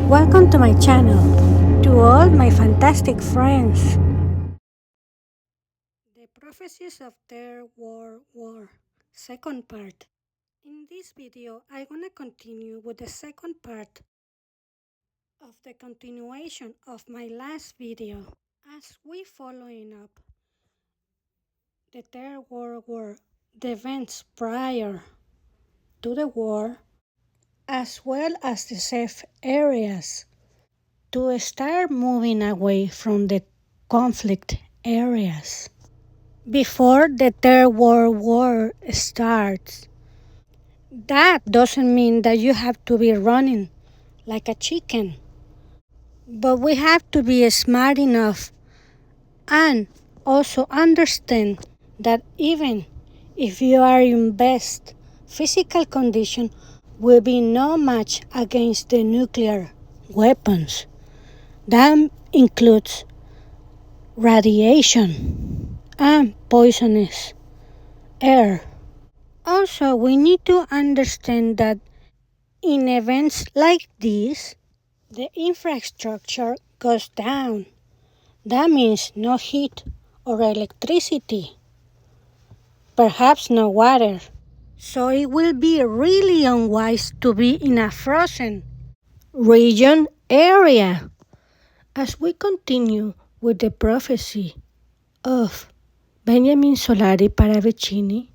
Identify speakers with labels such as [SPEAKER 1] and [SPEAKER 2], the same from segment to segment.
[SPEAKER 1] Welcome to my channel, to all my fantastic friends. The Prophecies of Third World War, second part. In this video, I'm gonna continue with the second part of the continuation of my last video. As we following up the Third World War, the events prior to the war, as well as the safe areas to start moving away from the conflict areas. Before the Third World War starts, that doesn't mean that you have to be running like a chicken, but we have to be smart enough and also understand that even if you are in best physical condition, will be no match against the nuclear weapons. That includes radiation and poisonous air. Also, we need to understand that in events like this, the infrastructure goes down. That means no heat or electricity, perhaps no water. So it will be really unwise to be in a frozen region area. As we continue with the prophecy of Benjamin Solari Paravicini,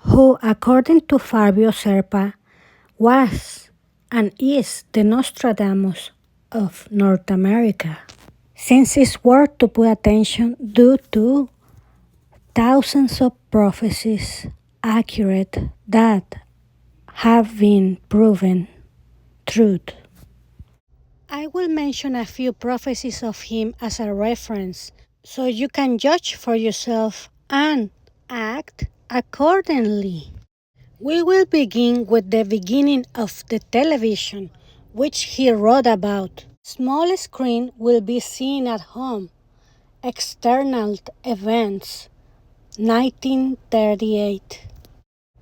[SPEAKER 1] who, according to Fabio Serpa, was and is the Nostradamus of North America, since it's worth to put attention due to thousands of prophecies accurate that have been proven truth. I will mention a few prophecies of him as a reference so you can judge for yourself and act accordingly. We will begin with the beginning of the television, which he wrote about. Small screen will be seen at home. External events, 1938.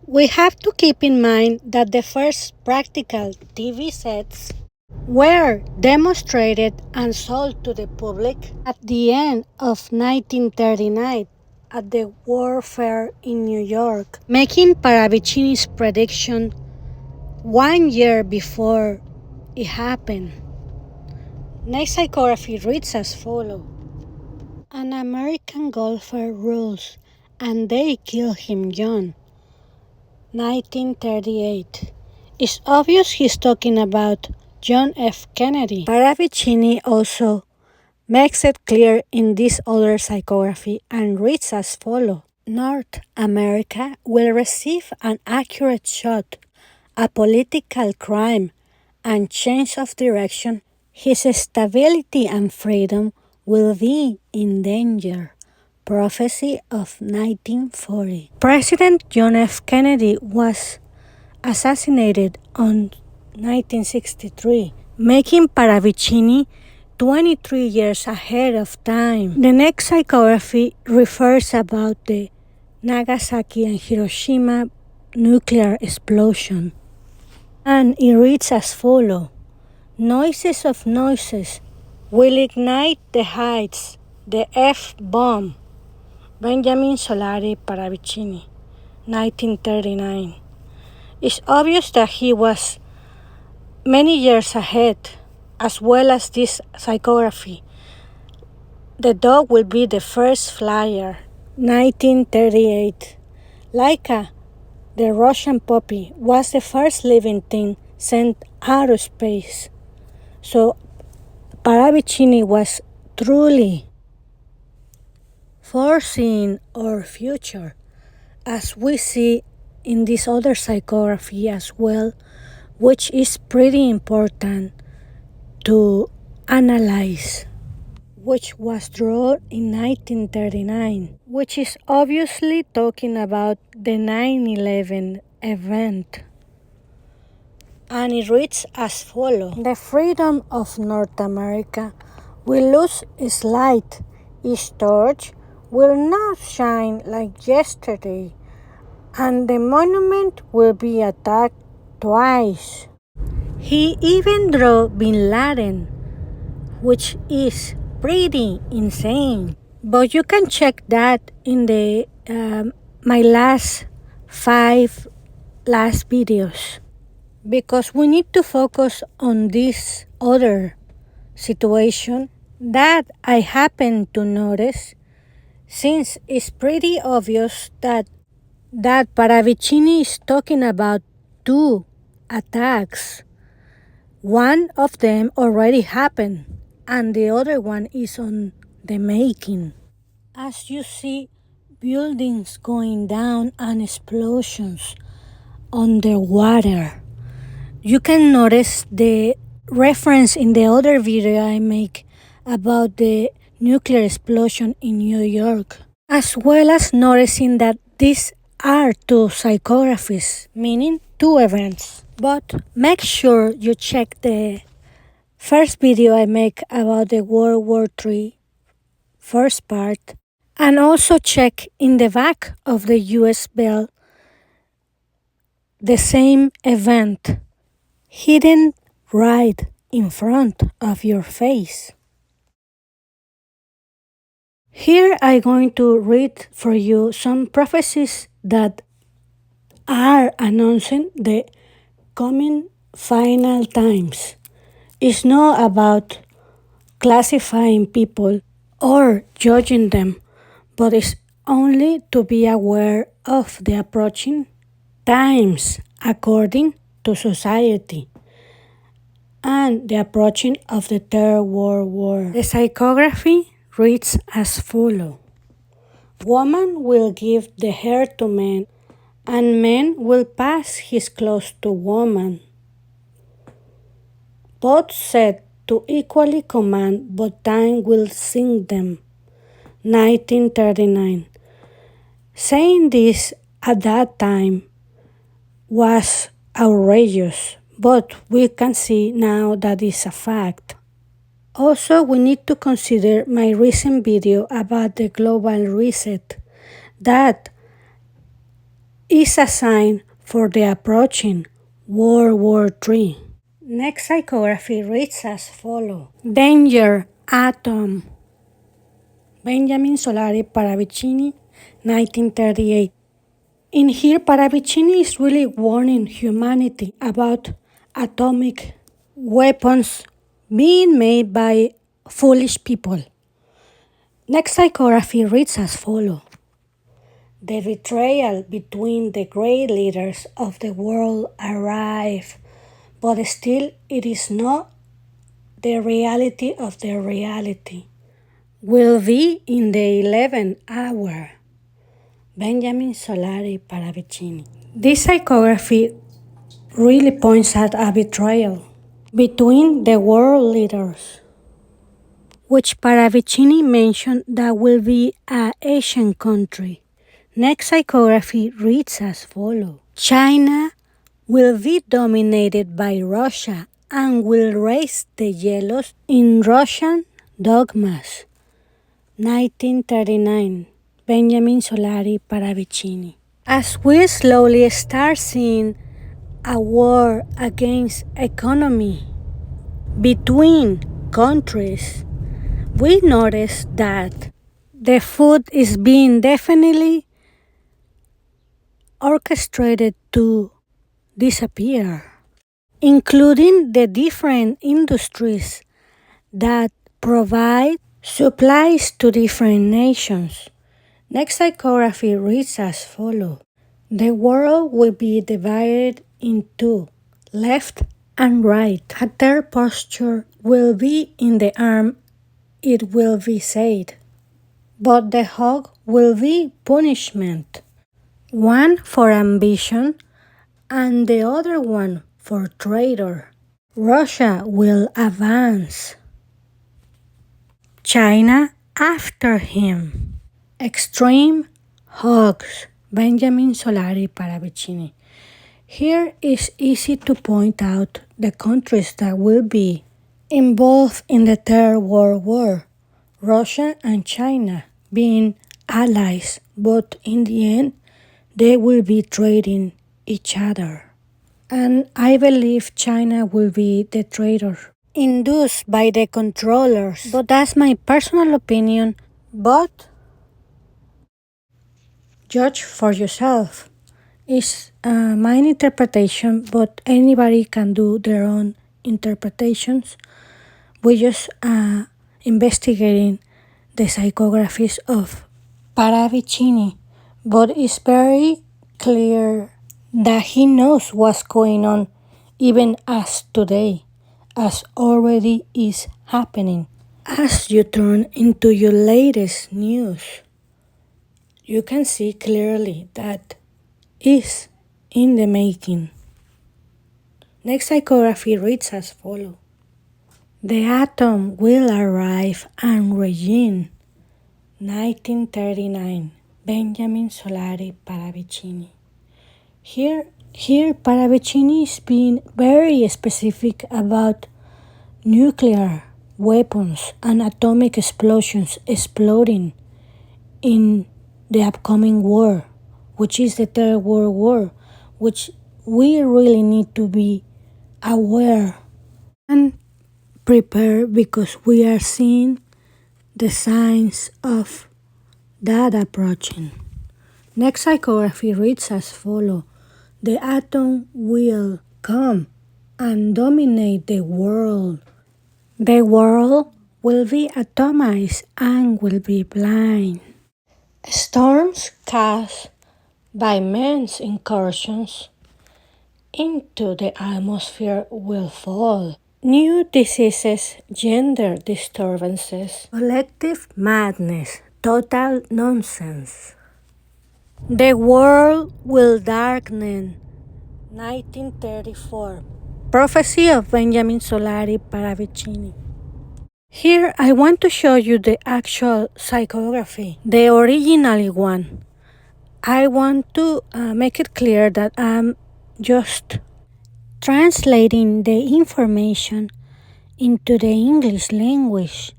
[SPEAKER 1] We have to keep in mind that the first practical TV sets were demonstrated and sold to the public at the end of 1939 at the World Fair in New York, making Paravicini's prediction 1 year before it happened. Next psychography reads as follows. An American golfer rules and they kill him young. 1938. It's obvious he's talking about John F. Kennedy. Paravicini also makes it clear in this other psychography and reads as follows. North America will receive an accurate shot, a political crime, and change of direction. His stability and freedom will be in danger. Prophecy of 1940. President John F. Kennedy was assassinated on 1963, making Paravicini 23 years ahead of time. The next psychography refers about the Nagasaki and Hiroshima nuclear explosion, and it reads as follows. Noises of noises will ignite the heights, the F-bomb. Benjamin Solari Paravicini, 1939. It's obvious that he was many years ahead, as well as this psychography. The dog will be the first flyer. 1938. Laika, the Russian puppy, was the first living thing sent out of space. So Paravicini was truly foreseeing our future, as we see in this other psychography as well, which is pretty important to analyze, which was drawn in 1939, which is obviously talking about the 9/11 event. And it reads as follows. The freedom of North America will lose its light. Its torch will not shine like yesterday, and the monument will be attacked twice. He even drew Bin Laden, which is pretty insane. But you can check that in the my last 5 last videos, because we need to focus on this other situation that I happen to notice, since it's pretty obvious that Paravicini is talking about 2 attacks. One of them already happened and the other one is on the making. As you see buildings going down and explosions underwater, you can notice the reference in the other video I make about the nuclear explosion in New York, as well as noticing that these are 2 psychographies, meaning 2 events. But make sure you check the first video I make about the World War III first part, and also check in the back of the US belt the same event hidden right in front of your face. Here I'm going to read for you some prophecies that are announcing the coming final times. It's not about classifying people or judging them, but it's only to be aware of the approaching times according to society and the approaching of the Third World War. The psychography reads as follows. Woman will give the hair to man, and man will pass his clothes to woman. Both said to equally command, but time will sing them. 1939. Saying this at that time was outrageous, but we can see now that is a fact. Also, we need to consider my recent video about the global reset. That is a sign for the approaching World War III. Next psychography reads as follows. Danger Atom. Benjamin Solari Paravicini, 1938. In here, Paravicini is really warning humanity about atomic weapons being made by foolish people. Next psychography reads as follows. The betrayal between the great leaders of the world arrive, but still it is not the reality of the reality. Will be in the 11th hour. Benjamin Solari Paravicini. This psychography really points at a betrayal between the world leaders, which Paravicini mentioned that will be an Asian country. Next psychography reads as follows. China will be dominated by Russia and will raise the yellows in Russian dogmas. 1939. Benjamin Solari Paravicini. As we slowly start seeing a war against economy between countries, we notice that the food is being definitely orchestrated to disappear, including the different industries that provide supplies to different nations. Next psychography reads as follows. The world will be divided in 2, left and right. A third posture will be in the arm, it will be said. But the hug will be punishment. One for ambition and the other one for traitor. Russia will advance. China after him. Extreme hugs. Benjamin Solari Paravicini. Here is easy to point out the countries that will be involved in the Third World War. Russia and China being allies, but in the end they will be trading each other. And I believe China will be the traitor, induced by the controllers. But that's my personal opinion. But judge for yourself. It's my interpretation, but anybody can do their own interpretations. We just investigating the psychographies of Paravicini, but it's very clear that he knows what's going on even as today, as already is happening. As you turn into your latest news, you can see clearly that is in the making. Next psychography reads as follows. The atom will arrive and regime. 1939. Benjamin Solari Paravicini. Here Paravicini is being very specific about nuclear weapons and atomic explosions exploding in the upcoming war, which is the Third World War, which we really need to be aware and prepare because we are seeing the signs of that approaching. Next psychography reads as follows. The atom will come and dominate the world. The world will be atomized and will be blind. Storms caused by men's incursions into the atmosphere will fall. New diseases, gender disturbances, collective madness, total nonsense. The world will darken. 1934. Prophecy of Benjamin Solari Paravicini. Here I want to show you the actual psychography, the original one. I want to make it clear that I'm just translating the information into the English language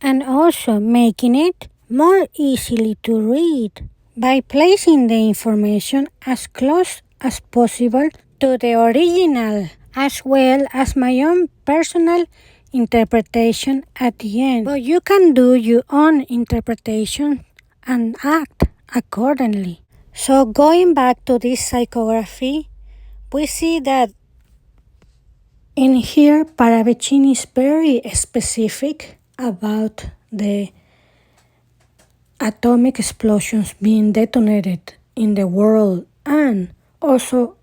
[SPEAKER 1] and also making it more easily to read by placing the information as close as possible to the original, as well as my own personal interpretation at the end. But you can do your own interpretation and act accordingly. So going back to this psychography, we see that in here Paravicini is very specific about the atomic explosions being detonated in the world and also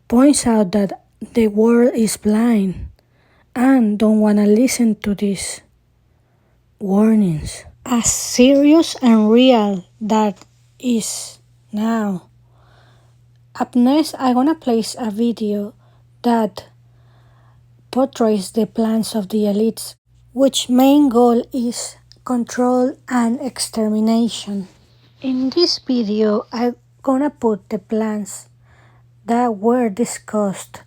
[SPEAKER 1] points out that the world is blind and don't want to listen to these warnings. As serious and real that is now. Up next, I'm gonna place a video that portrays the plans of the elites, which main goal is control and extermination. In this video, I'm gonna put the plans that were discussed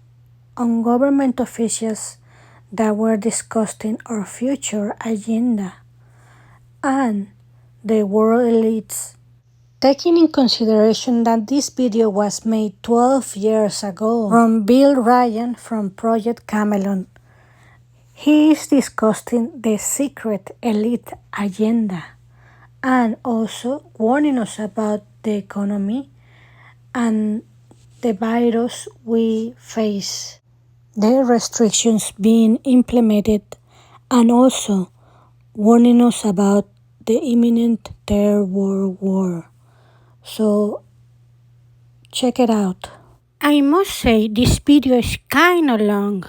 [SPEAKER 1] on government officials that were discussing our future agenda and the world elites. Taking in consideration that this video was made 12 years ago from Bill Ryan from Project Camelon, he is discussing the secret elite agenda and also warning us about the economy and the virus we face, the restrictions being implemented, and also warning us about the imminent Third World War. So check it out. I must say this video is kinda long,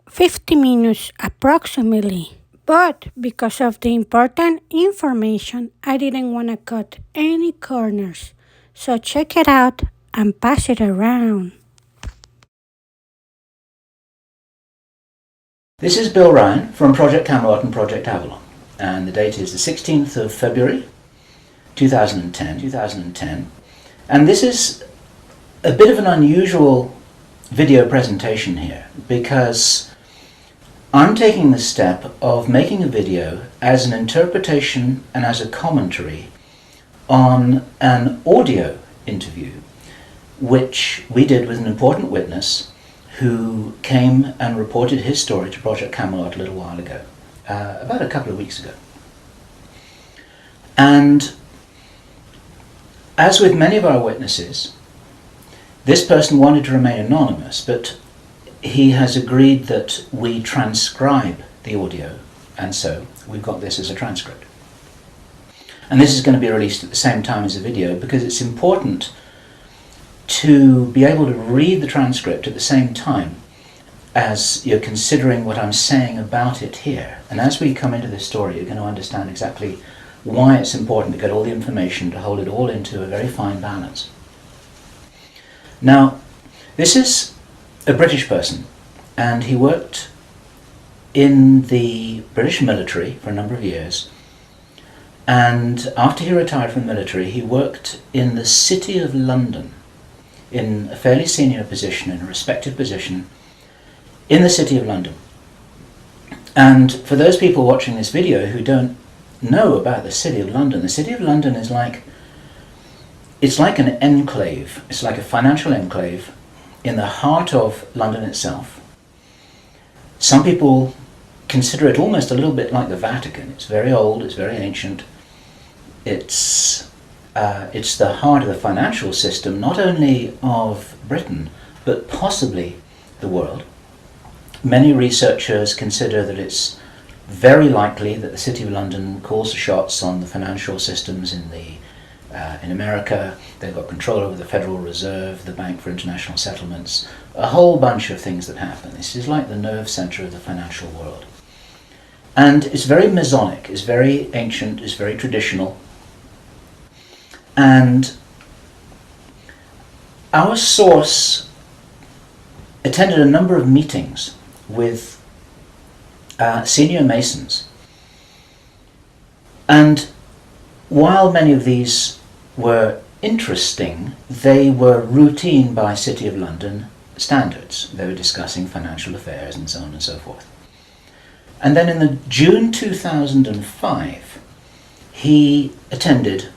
[SPEAKER 1] 50 minutes approximately. But because of the important information, I didn't want to cut any corners. So check it out and pass it around.
[SPEAKER 2] This is Bill Ryan from Project Camelot and Project Avalon, and the date is the 16th of February 2010, and this is a bit of an unusual video presentation here because I'm taking the step of making a video as an interpretation and as a commentary on an audio interview which we did with an important witness who came and reported his story to Project Camelot a little while ago, about a couple of weeks ago. And as with many of our witnesses, this person wanted to remain anonymous, but he has agreed that we transcribe the audio, and so we've got this as a transcript. And this is going to be released at the same time as the video because it's important to be able to read the transcript at the same time as you're considering what I'm saying about it here. And as we come into this story, you're going to understand exactly why it's important to get all the information, to hold it all into a very fine balance. Now, this is a British person, and he worked in the British military for a number of years. And after he retired from the military, he worked in the City of London in a fairly senior position, in a respected position in the City of London. And for those people watching this video who don't know about the City of London, the City of London is it's like an enclave. It's like a financial enclave in the heart of London itself. Some people consider it almost a little bit like the Vatican. It's very old, it's very ancient. It's the heart of the financial system, not only of Britain, but possibly the world. Many researchers consider that it's very likely that the City of London calls the shots on the financial systems in America. They've got control over the Federal Reserve, the Bank for International Settlements, a whole bunch of things that happen. This is like the nerve center of the financial world. And it's very Masonic, it's very ancient, it's very traditional. And our source attended a number of meetings with senior Masons. And while many of these were interesting, they were routine by City of London standards. They were discussing financial affairs and so on and so forth. And then in the June 2005, he attended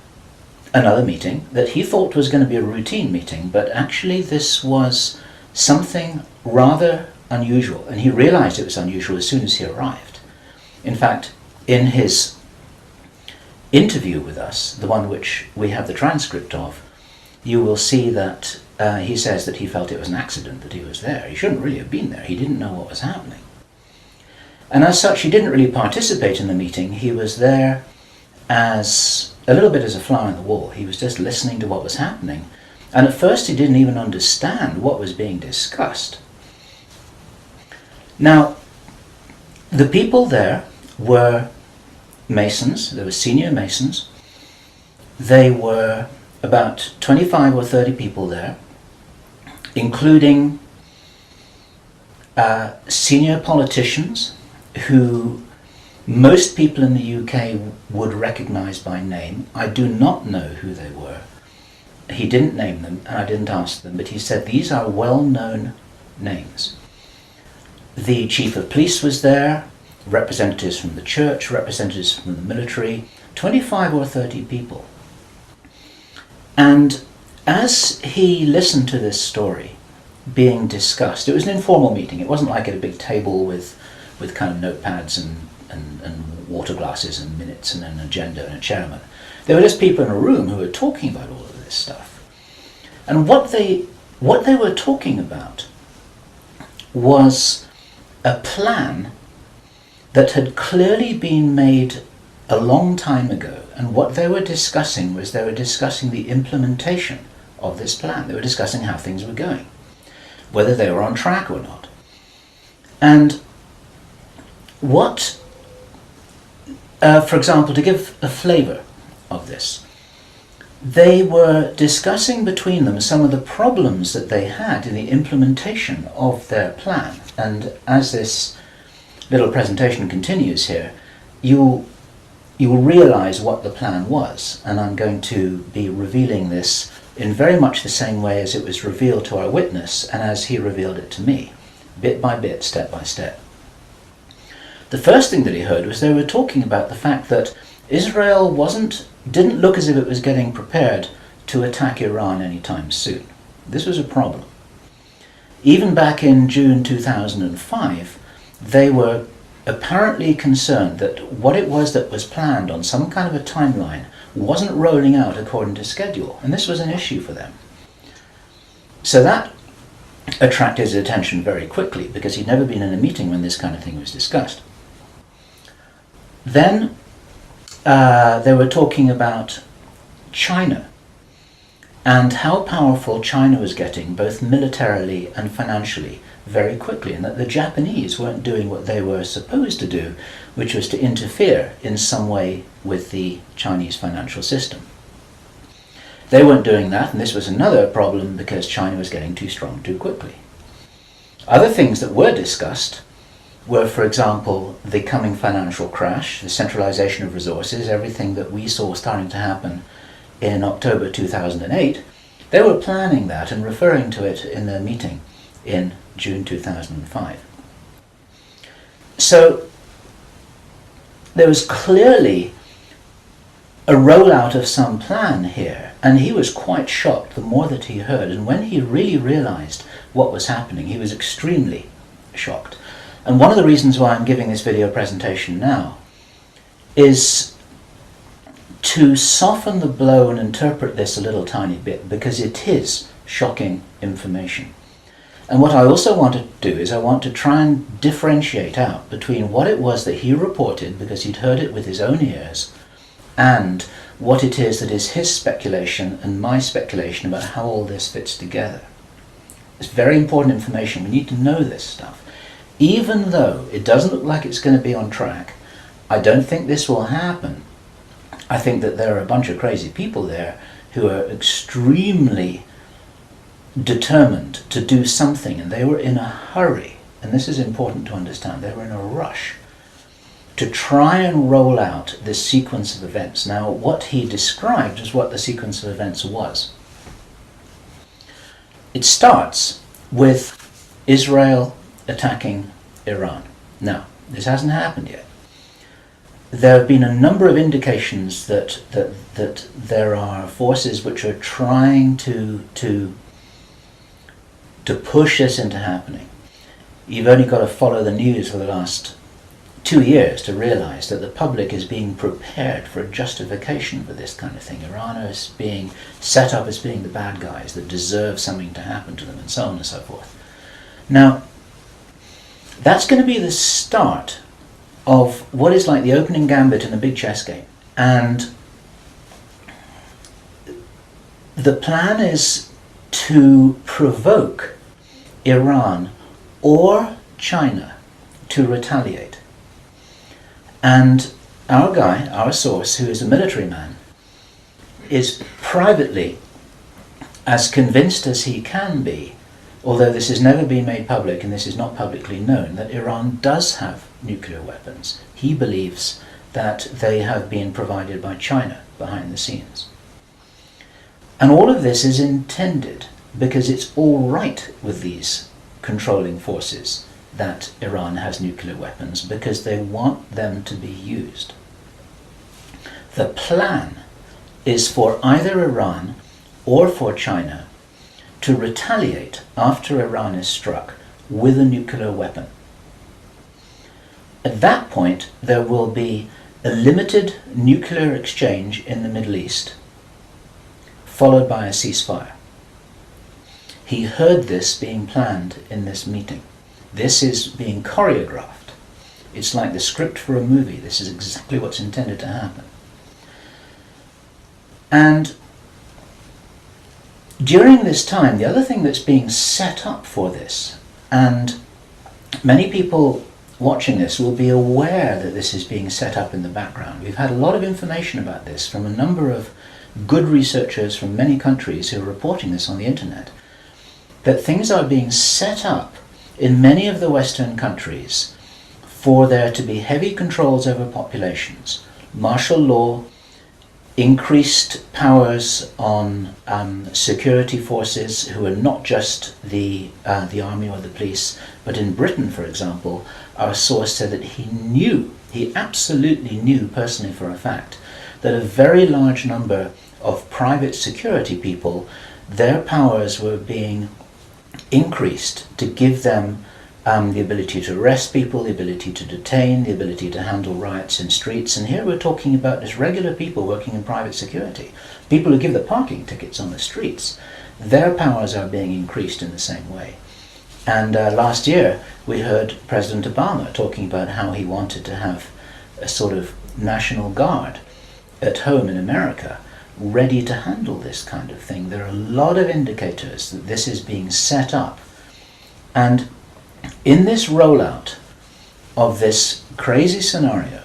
[SPEAKER 2] another meeting that he thought was going to be a routine meeting, but actually this was something rather unusual, and he realized it was unusual as soon as he arrived. In fact, in his interview with us, the one which we have the transcript of, you will see that he says that he felt it was an accident that he was there. He shouldn't really have been there. He didn't know what was happening. And as such, he didn't really participate in the meeting. He was there as a little bit as a fly on the wall. He was just listening to what was happening. And at first he didn't even understand what was being discussed. Now, the people there were Masons. There were senior Masons. They were about 25 or 30 people there, including senior politicians who most people in the UK would recognize by name. I do not know who they were. He didn't name them, and I didn't ask them, but he said these are well-known names. The chief of police was there, representatives from the church, representatives from the military, 25 or 30 people. And as he listened to this story being discussed, it was an informal meeting. It wasn't like at a big table with kind of notepads and water glasses and minutes and an agenda and a chairman. There were just people in a room who were talking about all of this stuff. And what they were talking about was a plan that had clearly been made a long time ago. And what they were discussing was they were discussing the implementation of this plan. They were discussing how things were going, whether they were on track or not. And what, for example, to give a flavor of this, they were discussing between them some of the problems that they had in the implementation of their plan. And as this little presentation continues here, you will realize what the plan was. And I'm going to be revealing this in very much the same way as it was revealed to our witness and as he revealed it to me, bit by bit, step by step. The first thing that he heard was they were talking about the fact that Israel didn't look as if it was getting prepared to attack Iran anytime soon. This was a problem. Even back in June 2005, they were apparently concerned that what it was that was planned on some kind of a timeline wasn't rolling out according to schedule, and this was an issue for them. So that attracted his attention very quickly, because he'd never been in a meeting when this kind of thing was discussed. Then they were talking about China and how powerful China was getting, both militarily and financially, very quickly, and that the Japanese weren't doing what they were supposed to do, which was to interfere in some way with the Chinese financial system. They weren't doing that, and this was another problem because China was getting too strong too quickly. Other things that were discussed were, for example, the coming financial crash, the centralization of resources, everything that we saw starting to happen in October 2008. They were planning that and referring to it in their meeting in June 2005. So there was clearly a rollout of some plan here, and he was quite shocked the more that he heard, and when he really realized what was happening, he was extremely shocked. And one of the reasons why I'm giving this video presentation now is to soften the blow and interpret this a little tiny bit, because it is shocking information. And what I also want to do is I want to try and differentiate out between what it was that he reported, because he'd heard it with his own ears, and what it is that is his speculation and my speculation about how all this fits together. It's very important information. We need to know this stuff. Even though it doesn't look like it's going to be on track, I don't think this will happen. I think that there are a bunch of crazy people there who are extremely determined to do something, and they were in a hurry, and this is important to understand. They were in a rush to try and roll out this sequence of events. Now, what he described is what the sequence of events was. It starts with Israel attacking Iran. Now, this hasn't happened yet. There have been a number of indications that there are forces which are trying to push this into happening. You've only got to follow the news for the last 2 years to realize that the public is being prepared for a justification for this kind of thing. Iran is being set up as being the bad guys that deserve something to happen to them, and so on and so forth. Now, that's going to be the start of what is like the opening gambit in a big chess game. And the plan is to provoke Iran or China to retaliate. And our guy, our source, who is a military man, is privately as convinced as he can be, although this has never been made public and this is not publicly known, that Iran does have nuclear weapons. He believes that they have been provided by China behind the scenes. And all of this is intended because it's all right with these controlling forces that Iran has nuclear weapons, because they want them to be used. The plan is for either Iran or for China to retaliate after Iran is struck with a nuclear weapon. At that point, there will be a limited nuclear exchange in the Middle East, followed by a ceasefire. He heard this being planned in this meeting. This is being choreographed. It's like the script for a movie. This is exactly what's intended to happen. And during this time, the other thing that's being set up for this, and many people watching this will be aware that this is being set up in the background. We've had a lot of information about this from a number of good researchers from many countries who are reporting this on the internet, that things are being set up in many of the Western countries for there to be heavy controls over populations, martial law, increased powers on security forces who are not just the army or the police, but in Britain, for example, our source said that he absolutely knew personally for a fact, that a very large number of private security people their powers were being increased to give them the ability to arrest people, the ability to detain, the ability to handle riots in streets. And here we're talking about just regular people working in private security, people who give the parking tickets on the streets. Their powers are being increased in the same way. And last year we heard President Obama talking about how he wanted to have a sort of national guard at home in America ready to handle this kind of thing. There are a lot of indicators that this is being set up. And in this rollout of this crazy scenario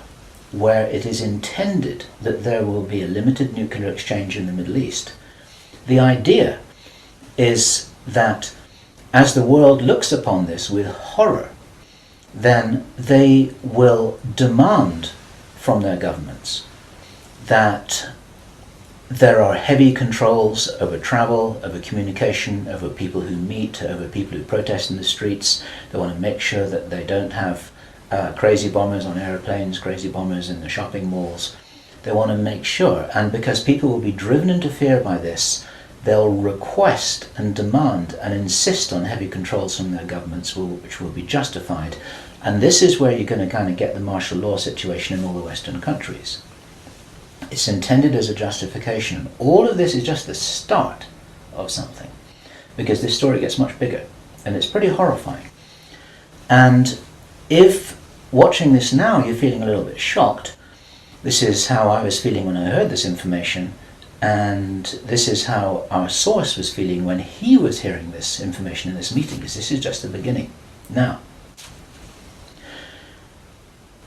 [SPEAKER 2] where it is intended that there will be a limited nuclear exchange in the Middle East, the idea is that as the world looks upon this with horror, then they will demand from their governments that there are heavy controls over travel, over communication, over people who meet, over people who protest in the streets. They want to make sure that they don't have crazy bombers on aeroplanes, crazy bombers in the shopping malls. They want to make sure, and because people will be driven into fear by this, they'll request and demand and insist on heavy controls from their governments, which will be justified. And this is where you're going to kind of get the martial law situation in all the Western countries. It's intended as a justification. All of this is just the start of something, because this story gets much bigger, and it's pretty horrifying. And if watching this now you're feeling a little bit shocked, this is how I was feeling when I heard this information, and this is how our source was feeling when he was hearing this information in this meeting, because this is just the beginning. Now,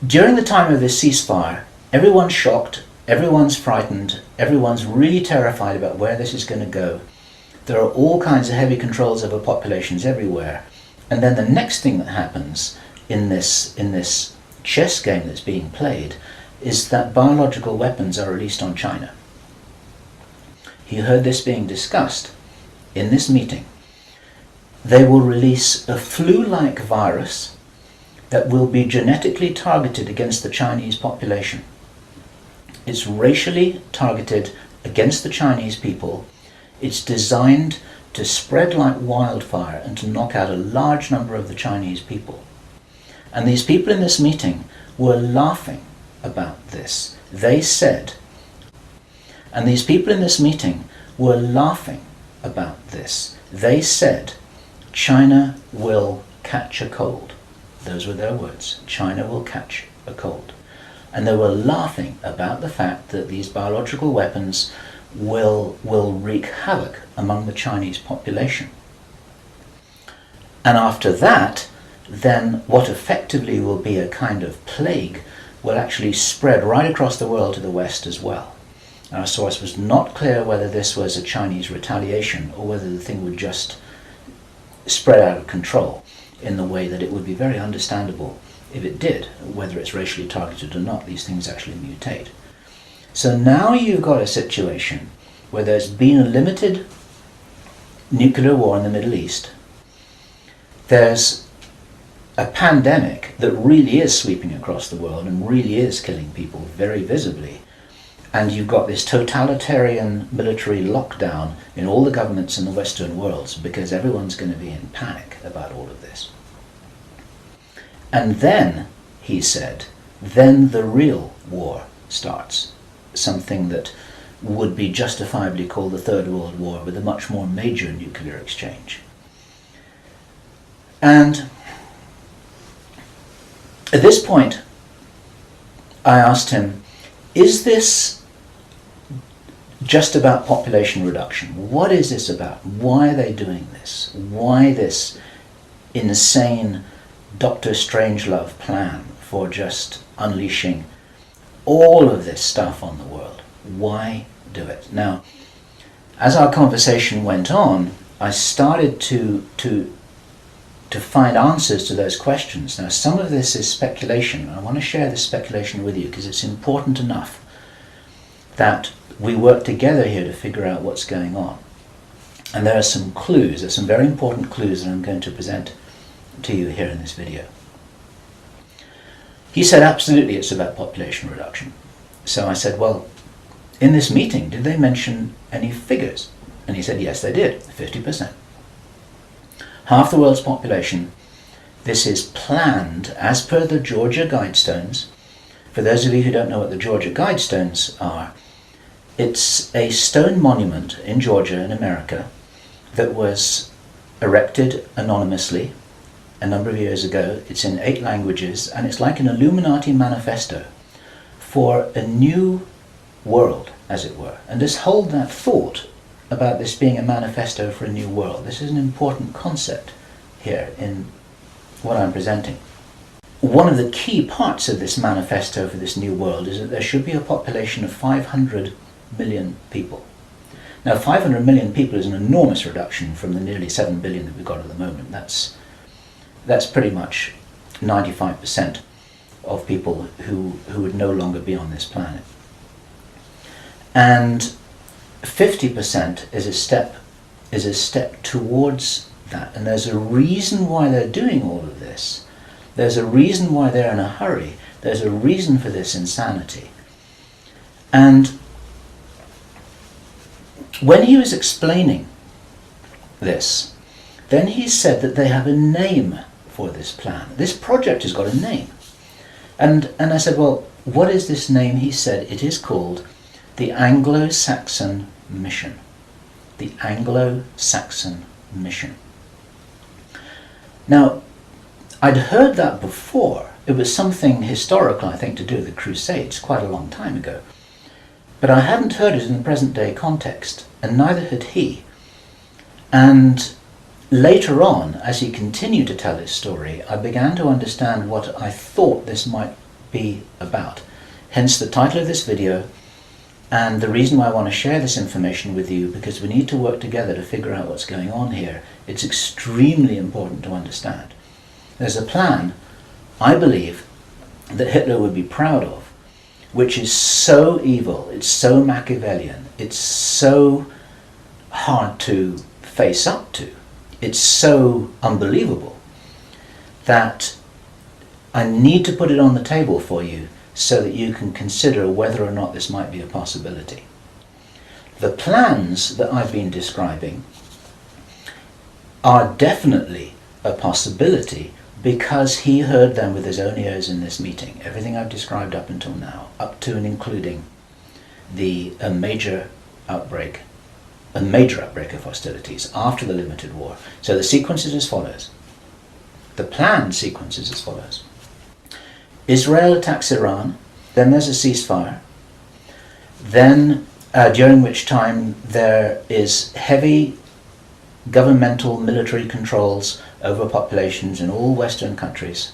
[SPEAKER 2] during the time of this ceasefire, everyone's shocked, everyone's frightened, everyone's really terrified about where this is going to go. There are all kinds of heavy controls over populations everywhere. And then the next thing that happens in this chess game that's being played is that biological weapons are released on China. You heard this being discussed in this meeting. They will release a flu-like virus that will be genetically targeted against the Chinese population. It's racially targeted against the Chinese people. It's designed to spread like wildfire and to knock out a large number of the Chinese people. And these people in this meeting were laughing about this. They said, and these people in this meeting were laughing about this. They said, China will catch a cold. Those were their words. China will catch a cold. And they were laughing about the fact that these biological weapons will wreak havoc among the Chinese population. And after that, then what effectively will be a kind of plague will actually spread right across the world to the West as well. Our source was not clear whether this was a Chinese retaliation or whether the thing would just spread out of control in the way that it would be very understandable if it did, whether it's racially targeted or not. These things actually mutate. So now you've got a situation where there's been a limited nuclear war in the Middle East. There's a pandemic that really is sweeping across the world and really is killing people very visibly. And you've got this totalitarian military lockdown in all the governments in the Western worlds because everyone's going to be in panic about all of this. And then, he said, then the real war starts. Something that would be justifiably called the Third World War, with a much more major nuclear exchange. And at this point, I asked him, is this just about population reduction? What is this about? Why are they doing this? Why this insane Dr. Strangelove plan for just unleashing all of this stuff on the world? Why do it? Now, as our conversation went on, I started to find answers to those questions. Now, some of this is speculation. I want to share this speculation with you because it's important enough that we work together here to figure out what's going on. And there are some clues, there's some very important clues that I'm going to present to you here in this video. He said, absolutely, it's about population reduction. So I said, well, in this meeting, did they mention any figures? And he said, yes, they did, 50%. Half the world's population. This is planned as per the Georgia Guidestones. For those of you who don't know what the Georgia Guidestones are, it's a stone monument in Georgia in America that was erected anonymously a number of years ago. It's in 8 languages, and it's like an Illuminati manifesto for a new world, as it were. And just hold that thought about this being a manifesto for a new world. This is an important concept here in what I'm presenting. One of the key parts of this manifesto for this new world is that there should be a population of 500 million people. Now, 500 million people is an enormous reduction from the nearly 7 billion that we've got at the moment. That's pretty much 95% of people who would no longer be on this planet. And 50% is a step towards that. And there's a reason why they're doing all of this. There's a reason why they're in a hurry. There's a reason for this insanity. And when he was explaining this, then he said that they have a name for this plan. This project has got a name. And I said, well, what is this name? He said, it is called the Anglo-Saxon Mission. The Anglo-Saxon Mission. Now, I'd heard that before. It was something historical, I think, to do with the Crusades quite a long time ago. But I hadn't heard it in the present day context, and neither had he. And later on, as he continued to tell his story, I began to understand what I thought this might be about. Hence the title of this video, and the reason why I want to share this information with you, because we need to work together to figure out what's going on here. It's extremely important to understand. There's a plan, I believe, that Hitler would be proud of, which is so evil, it's so Machiavellian, it's so hard to face up to, it's so unbelievable, that I need to put it on the table for you so that you can consider whether or not this might be a possibility. The plans that I've been describing are definitely a possibility because he heard them with his own ears in this meeting. Everything I've described up until now, up to and including a major outbreak of hostilities after the limited war. So the sequence is as follows. The planned sequence is as follows. Israel attacks Iran, then there's a ceasefire, then during which time there is heavy governmental military controls over populations in all Western countries.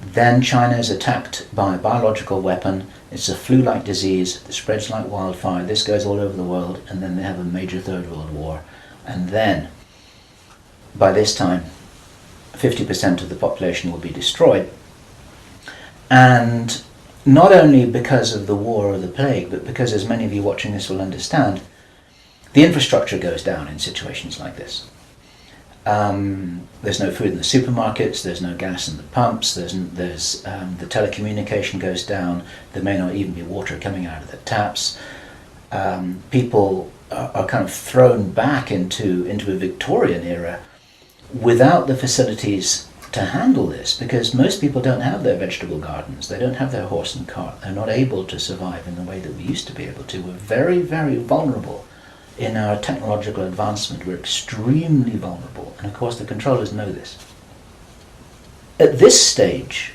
[SPEAKER 2] Then China is attacked by a biological weapon. It's a flu-like disease that spreads like wildfire. This goes all over the world, and then they have a major Third World War. And then, by this time, 50% of the population will be destroyed. And not only because of the war or the plague, but because, as many of you watching this will understand, the infrastructure goes down in situations like this. There's no food in the supermarkets, there's no gas in the pumps, the telecommunication goes down, there may not even be water coming out of the taps. People are kind of thrown back into a Victorian era without the facilities to handle this, because most people don't have their vegetable gardens, they don't have their horse and cart, they're not able to survive in the way that we used to be able to. We're very, very vulnerable in our technological advancement. We're extremely vulnerable, and of course the controllers know this. At this stage,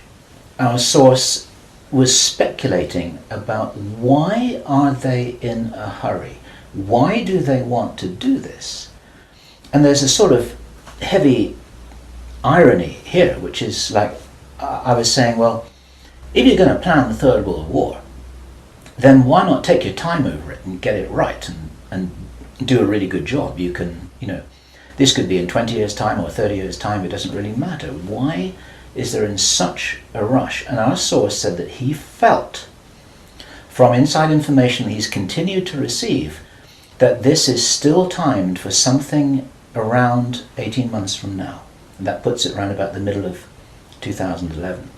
[SPEAKER 2] our source was speculating about why are they in a hurry? Why do they want to do this? And there's a sort of heavy irony here, which is like, I was saying, well, if you're going to plan the Third World War, then why not take your time over it and get it right and do a really good job? You can, this could be in 20 years' time or 30 years' time, it doesn't really matter. Why is there in such a rush? And our source said that he felt, from inside information he's continued to receive, that this is still timed for something around 18 months from now. And that puts it around about the middle of 2011.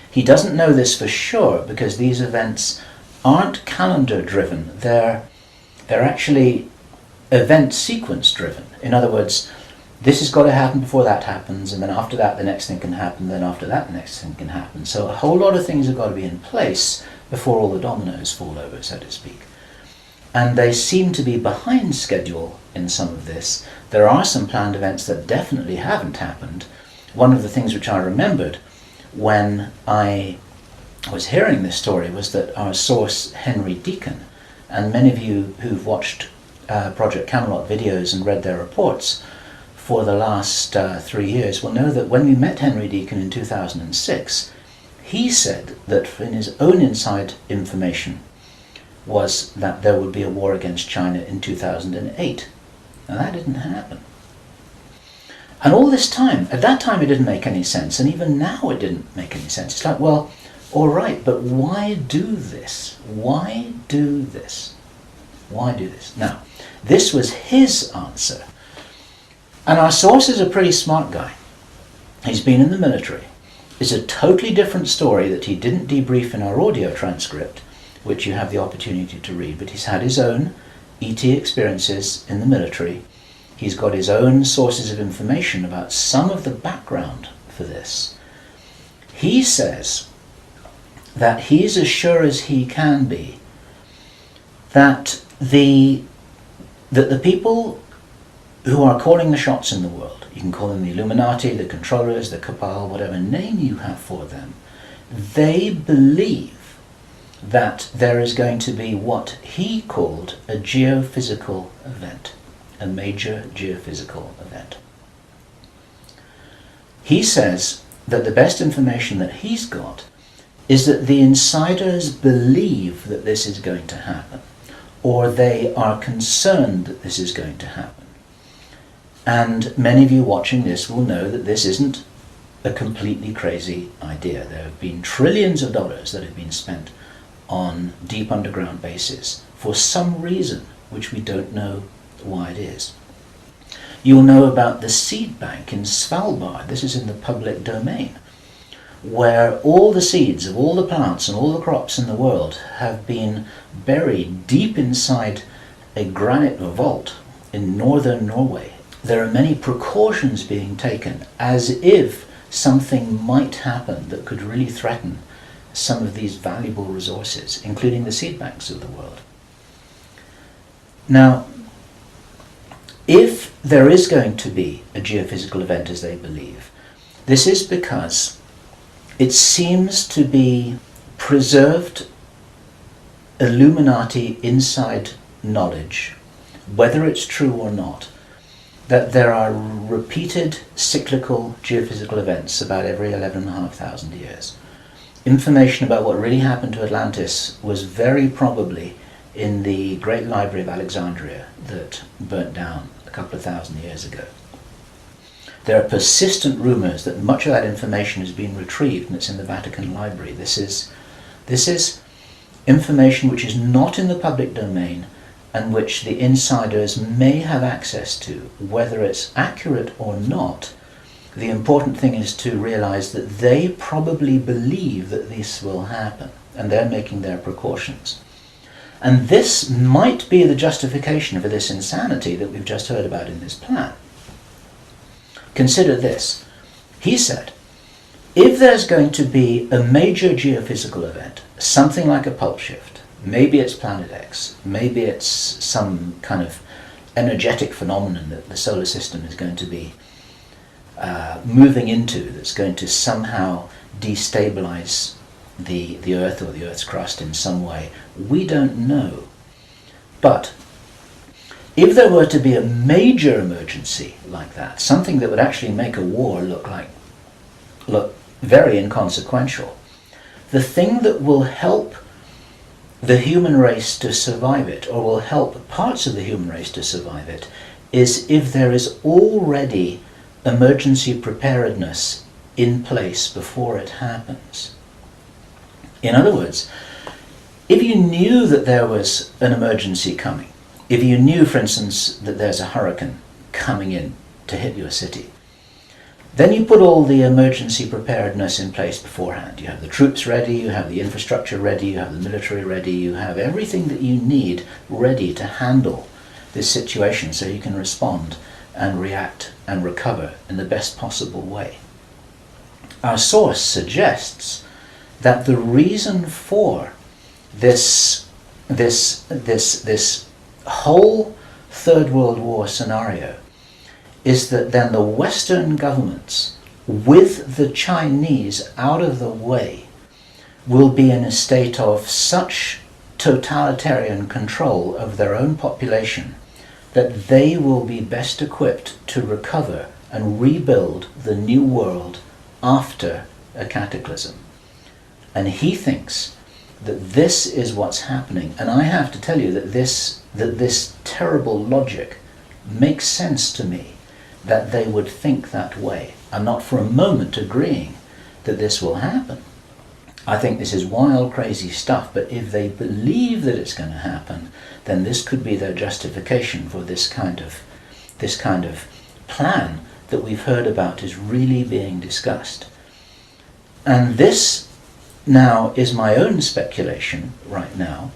[SPEAKER 2] He doesn't know this for sure because these events aren't calendar driven. They're actually event sequence driven. In other words, this has got to happen before that happens, and then after that the next thing can happen, then after that the next thing can happen. So a whole lot of things have got to be in place before all the dominoes fall over, so to speak. And they seem to be behind schedule in some of this. There are some planned events that definitely haven't happened. One of the things which I remembered when I was hearing this story was that our source, Henry Deacon, and many of you who've watched Project Camelot videos and read their reports for the last 3 years will know that when we met Henry Deacon in 2006, he said that in his own inside information was that there would be a war against China in 2008. Now that didn't happen. And all this time, at that time it didn't make any sense, and even now it didn't make any sense. It's like, well, all right, but why do this? Why do this? Why do this? Now, this was his answer. And our source is a pretty smart guy. He's been in the military. It's a totally different story that he didn't debrief in our audio transcript, which you have the opportunity to read, but he's had his own ET experiences in the military. He's got his own sources of information about some of the background for this. He says that he's as sure as he can be that the people who are calling the shots in the world, you can call them the Illuminati, the controllers, the cabal, whatever name you have for them, they believe that there is going to be what he called a geophysical event, a major geophysical event. He says that the best information that he's got is that the insiders believe that this is going to happen, or they are concerned that this is going to happen. And many of you watching this will know that this isn't a completely crazy idea. There have been trillions of dollars that have been spent on deep underground bases for some reason which we don't know why it is. You'll know about the seed bank in Svalbard. This is in the public domain, where all the seeds of all the plants and all the crops in the world have been buried deep inside a granite vault in northern Norway. There are many precautions being taken as if something might happen that could really threaten some of these valuable resources, including the seed banks of the world. Now, if there is going to be a geophysical event as they believe, this is because it seems to be preserved Illuminati inside knowledge, whether it's true or not, that there are repeated cyclical geophysical events about every 11,500 years. Information about what really happened to Atlantis was very probably in the Great Library of Alexandria that burnt down a couple of thousand years ago. There are persistent rumors that much of that information has been retrieved and it's in the Vatican Library. This is information which is not in the public domain and which the insiders may have access to. Whether it's accurate or not, the important thing is to realize that they probably believe that this will happen and they're making their precautions. And this might be the justification for this insanity that we've just heard about in this plan. Consider this. He said, if there's going to be a major geophysical event, something like a pulse shift, maybe it's Planet X, maybe it's some kind of energetic phenomenon that the solar system is going to be moving into, that's going to somehow destabilize the Earth or the Earth's crust in some way. We don't know. But if there were to be a major emergency like that, something that would actually make a war look very inconsequential, the thing that will help the human race to survive it, or will help parts of the human race to survive it, is if there is already emergency preparedness in place before it happens. In other words, if you knew that there was an emergency coming, if you knew, for instance, that there's a hurricane coming in to hit your city, then you put all the emergency preparedness in place beforehand. You have the troops ready, you have the infrastructure ready, you have the military ready, you have everything that you need ready to handle this situation so you can respond and react and recover in the best possible way. Our source suggests that the reason for this whole Third World War scenario is that then the Western governments, with the Chinese out of the way, will be in a state of such totalitarian control of their own population that they will be best equipped to recover and rebuild the new world after a cataclysm. And he thinks that this is what's happening. And I have to tell you that this terrible logic makes sense to me, that they would think that way. I'm not for a moment agreeing that this will happen. I think this is wild, crazy stuff, but if they believe that it's going to happen, then this could be their justification for this kind of plan that we've heard about is really being discussed. And this now is my own speculation right now,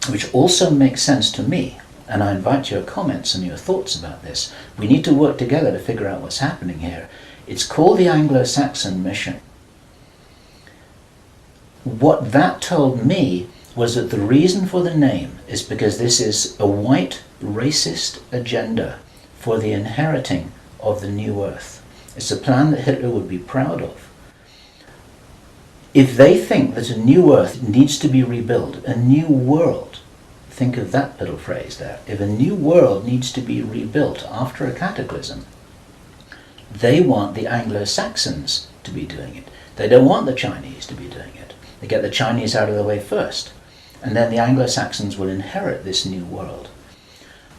[SPEAKER 2] which also makes sense to me, and I invite your comments and your thoughts about this. We need to work together to figure out what's happening here. It's called the Anglo-Saxon Mission. What that told me was that the reason for the name is because this is a white racist agenda for the inheriting of the new earth. It's a plan that Hitler would be proud of. If they think that a new earth needs to be rebuilt, a new world, think of that little phrase there, if a new world needs to be rebuilt after a cataclysm, they want the Anglo-Saxons to be doing it. They don't want the Chinese to be doing it. They get the Chinese out of the way first, and then the Anglo-Saxons will inherit this new world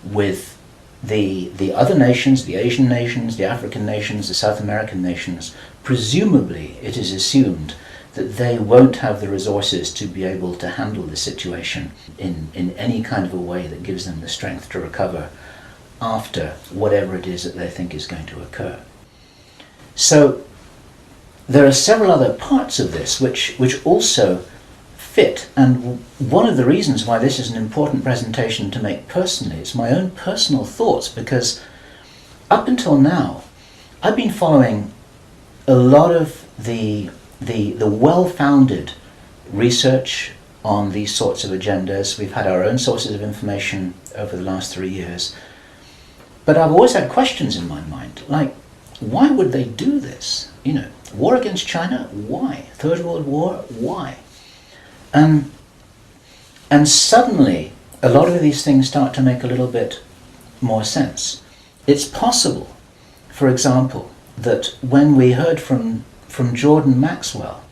[SPEAKER 2] with the other nations, the Asian nations, the African nations, the South American nations. Presumably, it is assumed that they won't have the resources to be able to handle the situation in any kind of a way that gives them the strength to recover after whatever it is that they think is going to occur. So there are several other parts of this which also fit, and one of the reasons why this is an important presentation to make personally is my own personal thoughts, because up until now I've been following a lot of the well-founded research on these sorts of agendas. We've had our own sources of information over the last 3 years, but I've always had questions in my mind, like, why would they do this? You know, war against China, why? Third World War, why? And suddenly a lot of these things start to make a little bit more sense. It's possible, for example, that when we heard from Jordan Maxwell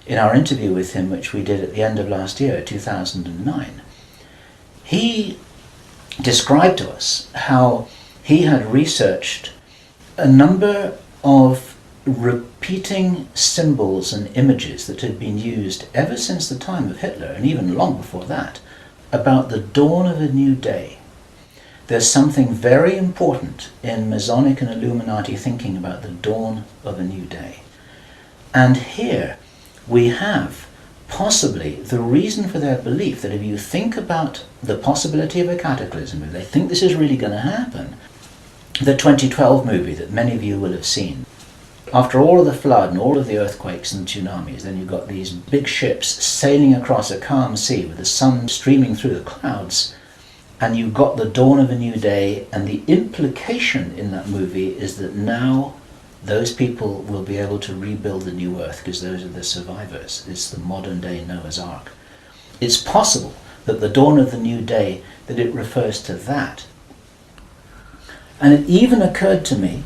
[SPEAKER 2] in our interview with him, which we did at the end of last year, 2009, he described to us how he had researched a number of repeating symbols and images that had been used ever since the time of Hitler, and even long before that, about the dawn of a new day. There's something very important in Masonic and Illuminati thinking about the dawn of a new day. And here we have possibly the reason for their belief that if you think about the possibility of a cataclysm, if they think this is really going to happen, the 2012 movie that many of you will have seen, after all of the flood and all of the earthquakes and tsunamis, then you've got these big ships sailing across a calm sea with the sun streaming through the clouds, and you've got the dawn of a new day, and the implication in that movie is that now those people will be able to rebuild the new earth because those are the survivors. It's the modern day Noah's Ark. It's possible that the dawn of the new day, that it refers to that. And it even occurred to me,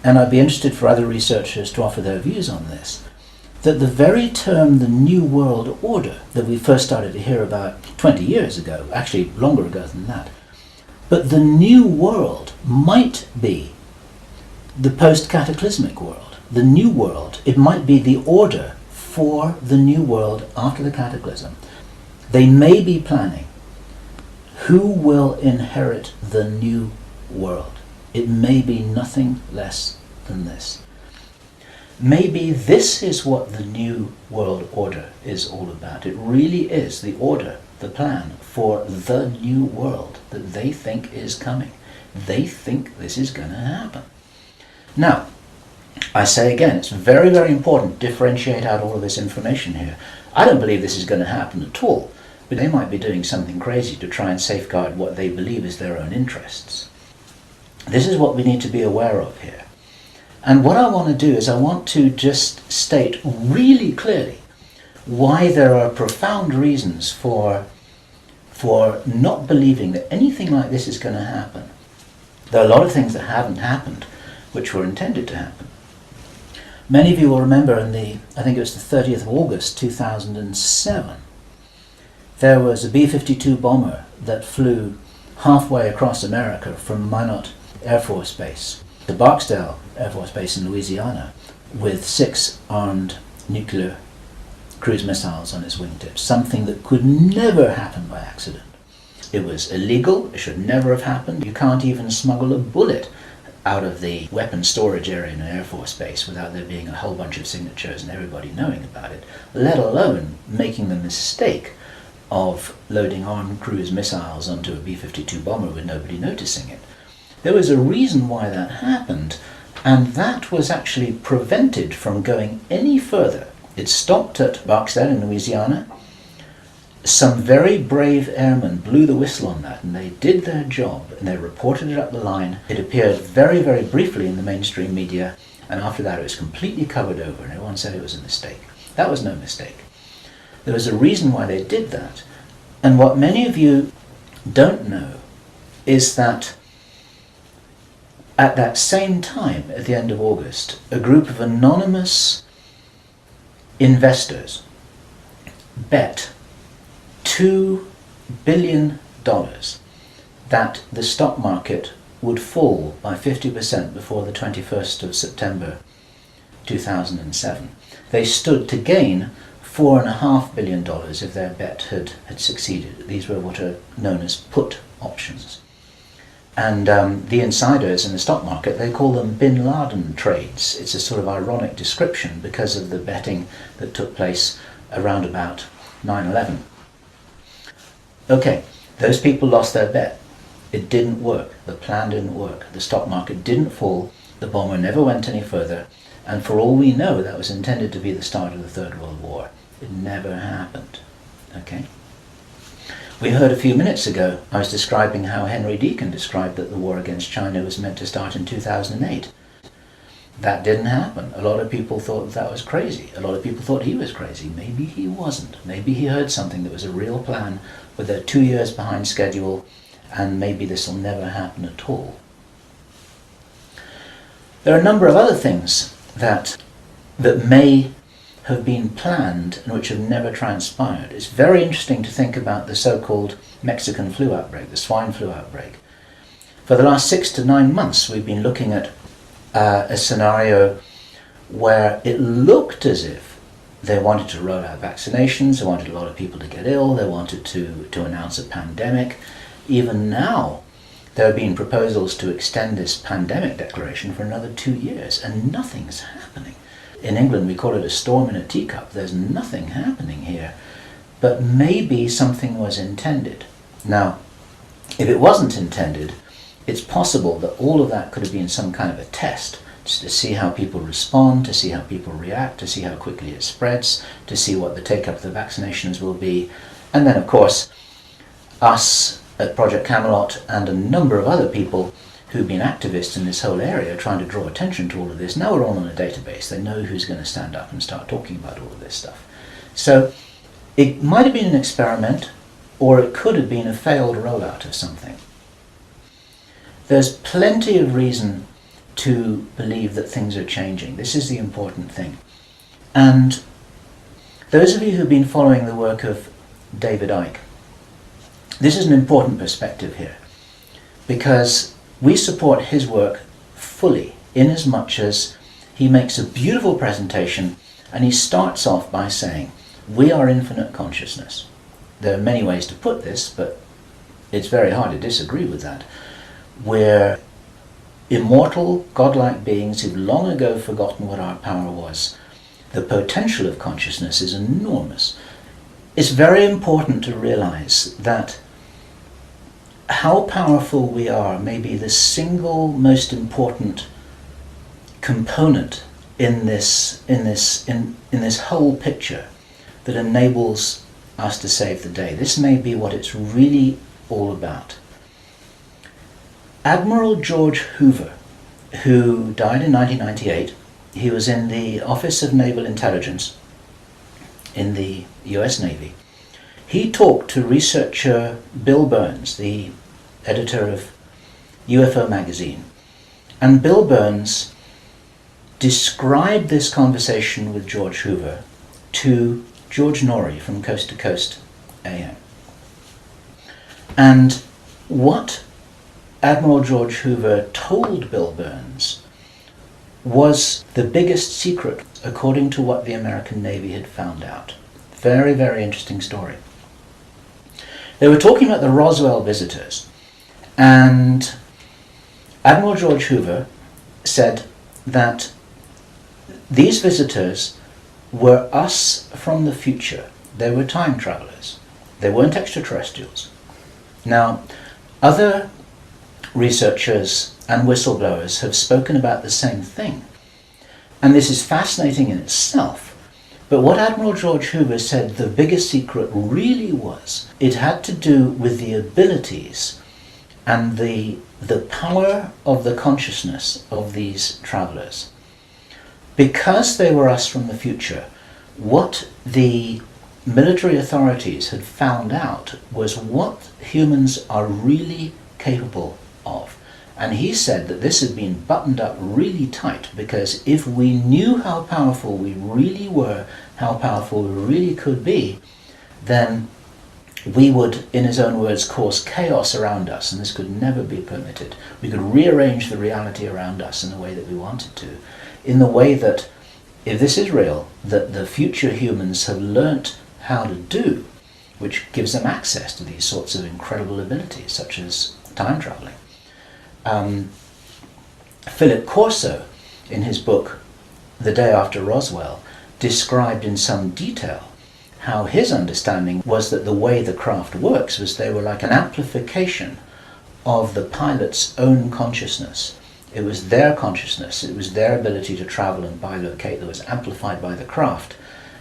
[SPEAKER 2] and I'd be interested for other researchers to offer their views on this, that the very term the New World Order that we first started to hear about 20 years ago, actually longer ago than that, but the New World might be the post-cataclysmic world, the New World. It might be the order for the New World after the cataclysm. They may be planning who will inherit the New World. It may be nothing less than this. Maybe this is what the New World Order is all about. It really is the order the plan for the new world that they think is coming. They think this is going to happen. Now, I say again, it's very, very important to differentiate out all of this information here. I don't believe this is going to happen at all, but they might be doing something crazy to try and safeguard what they believe is their own interests. This is what we need to be aware of here. And what I want to do is I want to just state really clearly why there are profound reasons for not believing that anything like this is going to happen. There are a lot of things that haven't happened which were intended to happen. Many of you will remember I think it was the 30th of August 2007, there was a B-52 bomber that flew halfway across America from Minot Air Force Base to Barksdale Air Force Base in Louisiana with 6 armed nuclear cruise missiles on its wingtips, something that could never happen by accident. It was illegal, it should never have happened. You can't even smuggle a bullet out of the weapons storage area in an Air Force base without there being a whole bunch of signatures and everybody knowing about it, let alone making the mistake of loading armed cruise missiles onto a B-52 bomber with nobody noticing it. There was a reason why that happened, and that was actually prevented from going any further. It stopped at Barksdale in Louisiana. Some very brave airmen blew the whistle on that, and they did their job, and they reported it up the line. It appeared very, very briefly in the mainstream media, and after that it was completely covered over, and everyone said it was a mistake. That was no mistake. There was a reason why they did that, and what many of you don't know is that at that same time, at the end of August, a group of anonymous investors bet $2 billion that the stock market would fall by 50% before the 21st of September 2007. They stood to gain $4.5 billion if their bet had succeeded. These were what are known as put options. And the insiders in the stock market, they call them Bin Laden trades. It's a sort of ironic description because of the betting that took place around about 9/11. Okay, those people lost their bet. It didn't work. The plan didn't work. The stock market didn't fall. The bomber never went any further. And for all we know, that was intended to be the start of the Third World War. It never happened. Okay? We heard a few minutes ago, I was describing how Henry Deacon described that the war against China was meant to start in 2008. That didn't happen. A lot of people thought that was crazy. A lot of people thought he was crazy. Maybe he wasn't. Maybe he heard something that was a real plan, but they're 2 years behind schedule, and maybe this will never happen at all. There are a number of other things that may have been planned and which have never transpired. It's very interesting to think about the so-called Mexican flu outbreak, the swine flu outbreak. For the last 6 to 9 months, we've been looking at a scenario where it looked as if they wanted to roll out vaccinations, they wanted a lot of people to get ill, they wanted to announce a pandemic. Even now, there have been proposals to extend this pandemic declaration for another 2 years, and nothing's happening. In England, we call it a storm in a teacup. There's nothing happening here, but maybe something was intended. Now, if it wasn't intended, it's possible that all of that could have been some kind of a test, just to see how people respond, to see how people react, to see how quickly it spreads, to see what the take-up of the vaccinations will be. And then, of course, us at Project Camelot and a number of other people who've been activists in this whole area trying to draw attention to all of this, now we're all on a database. They know who's going to stand up and start talking about all of this stuff. So it might have been an experiment, or it could have been a failed rollout of something. There's plenty of reason to believe that things are changing. This is the important thing. And those of you who've been following the work of David Icke, this is an important perspective here, because we support his work fully, in as much as he makes a beautiful presentation and he starts off by saying, we are infinite consciousness. There are many ways to put this, but it's very hard to disagree with that. We're immortal, godlike beings who've long ago forgotten what our power was. The potential of consciousness is enormous. it's very important to realize that how powerful we are may be the single most important component in this whole picture that enables us to save the day. This may be what it's really all about. Admiral George Hoover, who died in 1998, he was in the Office of Naval Intelligence in the US Navy. He talked to researcher Bill Burns, the editor of UFO magazine, and Bill Burns described this conversation with George Hoover to George Norrie from Coast to Coast AM. And what Admiral George Hoover told Bill Burns was the biggest secret according to what the American Navy had found out. Very, very interesting story. They were talking about the Roswell visitors, and Admiral George Hoover said that these visitors were us from the future. They were time travelers. They weren't extraterrestrials. Now, other researchers and whistleblowers have spoken about the same thing. And this is fascinating in itself. But what Admiral George Hoover said the biggest secret really was, it had to do with the abilities and the power of the consciousness of these travelers. Because they were us from the future, what the military authorities had found out was what humans are really capable of. And he said that this had been buttoned up really tight, because if we knew how powerful we really were, how powerful we really could be, then we would, in his own words, cause chaos around us, and this could never be permitted. We could rearrange the reality around us in the way that we wanted to, in the way that, if this is real, that the future humans have learnt how to do, which gives them access to these sorts of incredible abilities, such as time traveling. Philip Corso, in his book The Day After Roswell, described in some detail how his understanding was that the way the craft works was they were like an amplification of the pilot's own consciousness. It was their consciousness, it was their ability to travel and bilocate that was amplified by the craft,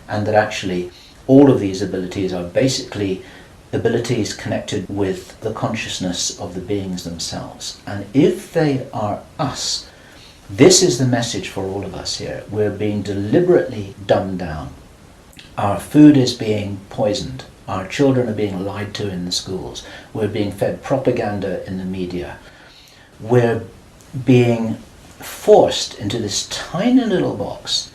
[SPEAKER 2] and that actually all of these abilities are basically abilities connected with the consciousness of the beings themselves. And if they are us, this is the message for all of us here. We're being deliberately dumbed down. Our food is being poisoned. Our children are being lied to in the schools. We're being fed propaganda in the media. We're being forced into this tiny little box.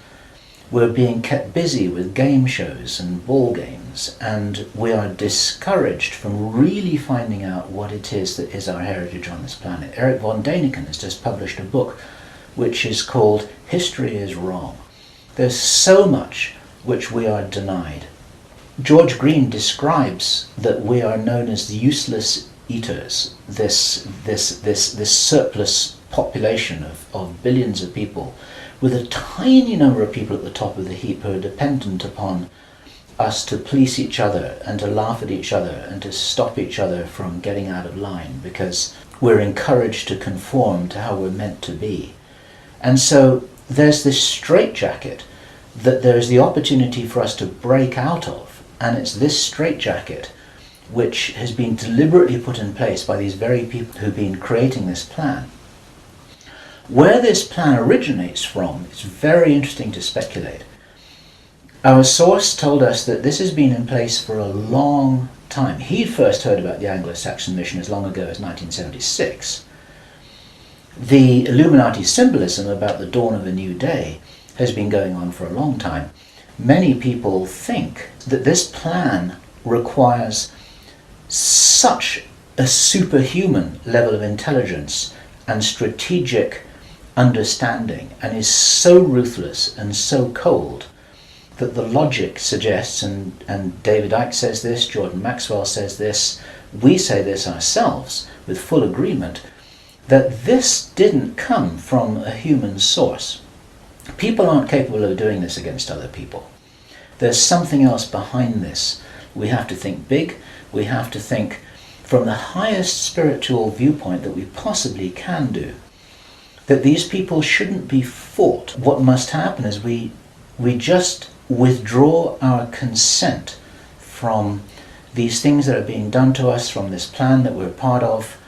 [SPEAKER 2] We're being kept busy with game shows and ball games, and we are discouraged from really finding out what it is that is our heritage on this planet. Eric von Däniken has just published a book which is called History is Wrong. There's so much which we are denied. George Green describes that we are known as the useless eaters, this surplus population of billions of people, with a tiny number of people at the top of the heap who are dependent upon us to police each other and to laugh at each other and to stop each other from getting out of line, because we're encouraged to conform to how we're meant to be. And so there's this straitjacket that there's the opportunity for us to break out of, and it's this straitjacket which has been deliberately put in place by these very people who've been creating this plan. Where this plan originates from, it's very interesting to speculate. Our source told us that this has been in place for a long time. He'd first heard about the Anglo-Saxon mission as long ago as 1976. The Illuminati symbolism about the dawn of a new day has been going on for a long time. Many people think that this plan requires such a superhuman level of intelligence and strategic understanding, and is so ruthless and so cold, that the logic suggests, and David Icke says this, Jordan Maxwell says this, we say this ourselves with full agreement, that this didn't come from a human source. People aren't capable of doing this against other people. There's something else behind this, We have to think big. We have to think from the highest spiritual viewpoint that we possibly can do. That these people shouldn't be fought. What must happen is we just withdraw our consent from these things that are being done to us, from this plan that we're part of.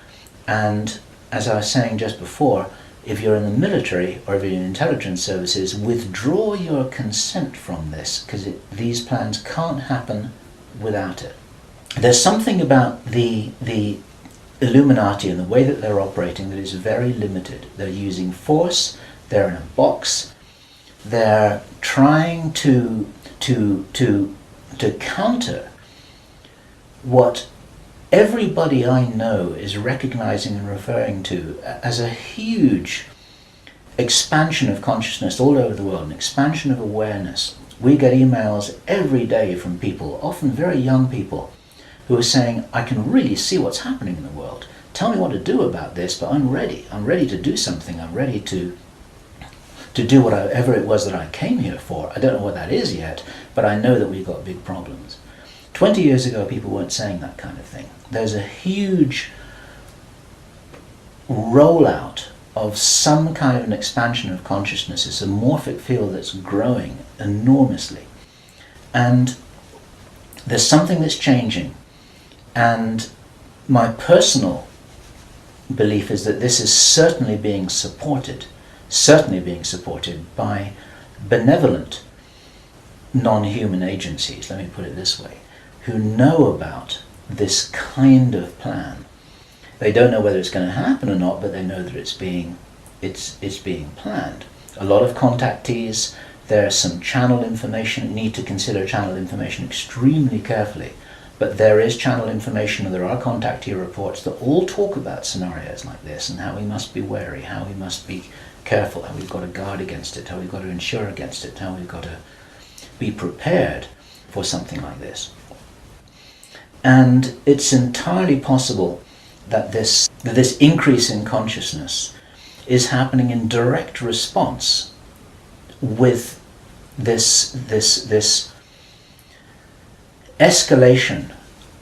[SPEAKER 2] And as I was saying just before, if you're in the military or if you're in intelligence services, withdraw your consent from this, because these plans can't happen without it. There's something about the Illuminati and the way that they're operating that is very limited. They're using force, they're in a box, they're trying to counter what everybody I know is recognizing and referring to as a huge expansion of consciousness all over the world, an expansion of awareness. We get emails every day from people, often very young people, who are saying, I can really see what's happening in the world. Tell me what to do about this, but I'm ready. I'm ready to do something. I'm ready to do whatever it was that I came here for. I don't know what that is yet, but I know that we've got big problems. 20 years ago, people weren't saying that kind of thing. There's a huge rollout of some kind of an expansion of consciousness. It's a morphic field that's growing enormously. And there's something that's changing. And my personal belief is that this is certainly being supported by benevolent non-human agencies, let me put it this way, who know about this kind of plan. They don't know whether it's going to happen or not, but they know that it's being planned. A lot of contactees, there's some channel information. Need to consider channel information extremely carefully. But there is channel information and there are contactee reports that all talk about scenarios like this and how we must be wary, how we must be careful, how we've got to guard against it, how we've got to insure against it, how we've got to be prepared for something like this. And it's entirely possible that this increase in consciousness is happening in direct response with this escalation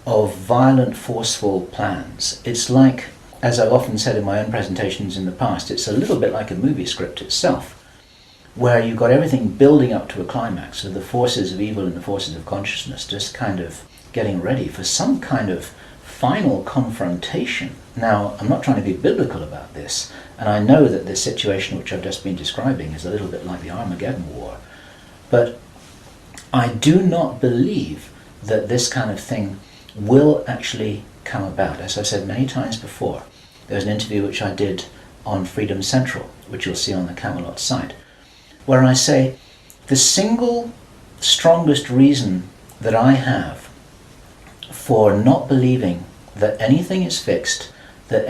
[SPEAKER 2] of violent, forceful plans. It's like, as I've often said in my own presentations in the past, it's a little bit like a movie script itself, where you've got everything building up to a climax, so the forces of evil and the forces of consciousness just kind of getting ready for some kind of final confrontation. Now, I'm not trying to be biblical about this, and I know that this situation which I've just been describing is a little bit like the Armageddon War, but I do not believe that this kind of thing will actually come about. As I've said many times before, there's an interview which I did on Freedom Central, which you'll see on the Camelot site, where I say the single strongest reason that I have for not believing that anything is fixed, that